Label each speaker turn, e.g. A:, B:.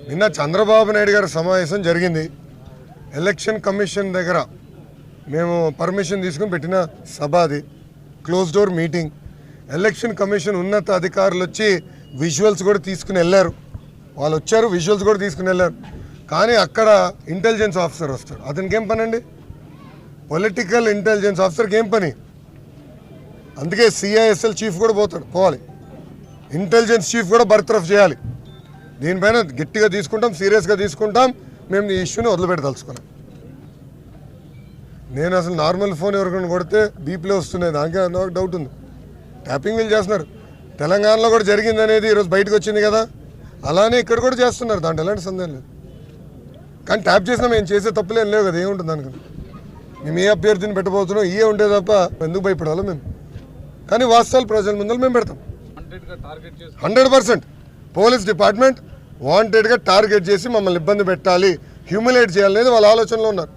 A: నిన్న చంద్రబాబు నాయుడు గారి సమావేశం జరిగింది. ఎలక్షన్ కమిషన్ దగ్గర మేము పర్మిషన్ తీసుకుని పెట్టిన సభ అది, close door meeting. Election commission ఉన్నత అధికారులు వచ్చి విజువల్స్ కూడా తీసుకుని వెళ్ళారు. వాళ్ళు వచ్చారు, విజువల్స్ కూడా తీసుకుని వెళ్ళారు. కానీ అక్కడ ఇంటెలిజెన్స్ ఆఫీసర్ వస్తారు. అతనికి ఏం పని అండి? పొలిటికల్ ఇంటెలిజెన్స్ ఆఫీసర్కి ఏం పని? అందుకే సిఐఎస్ఎల్ చీఫ్ కూడా పోవాలి. ఇంటెలిజెన్స్ చీఫ్ కూడా బర్తరఫ్ చేయాలి. దీనిపైన గట్టిగా తీసుకుంటాం, సీరియస్గా తీసుకుంటాం. మేము ఈ ఇష్యూని వదిలిపెట్టదలుచుకున్నాం. నేను అసలు నార్మల్ ఫోన్ ఎవరికైనా కొడితే బీపీలో వస్తున్నాయి, దానికే నాకు డౌట్ ఉంది. ట్యాపింగ్ వీళ్ళు చేస్తున్నారు. తెలంగాణలో కూడా జరిగింది అనేది ఈరోజు బయటకు వచ్చింది కదా, అలానే ఇక్కడ కూడా చేస్తున్నారు. దాంట్లో ఎలాంటి సందేహం లేదు. కానీ ట్యాప్ చేసినా మేము చేసే తప్పులేం లేవు కదా, ఏముంటుంది అనుకుని మేము ఏ అభ్యర్థిని పెట్టబోతున్నాం ఇవే ఉంటే తప్ప ఎందుకు భయపడాలో మేము. కానీ వాస్తవాలు ప్రజల ముందు మేము పెడతాం. 100% పోలీస్ డిపార్ట్మెంట్ వాంటెడ్గా టార్గెట్ చేసి మమ్మల్ని ఇబ్బంది పెట్టాలి, హ్యూమిలేట్ చేయాలనేది వాళ్ళ ఆలోచనలో ఉన్నారు.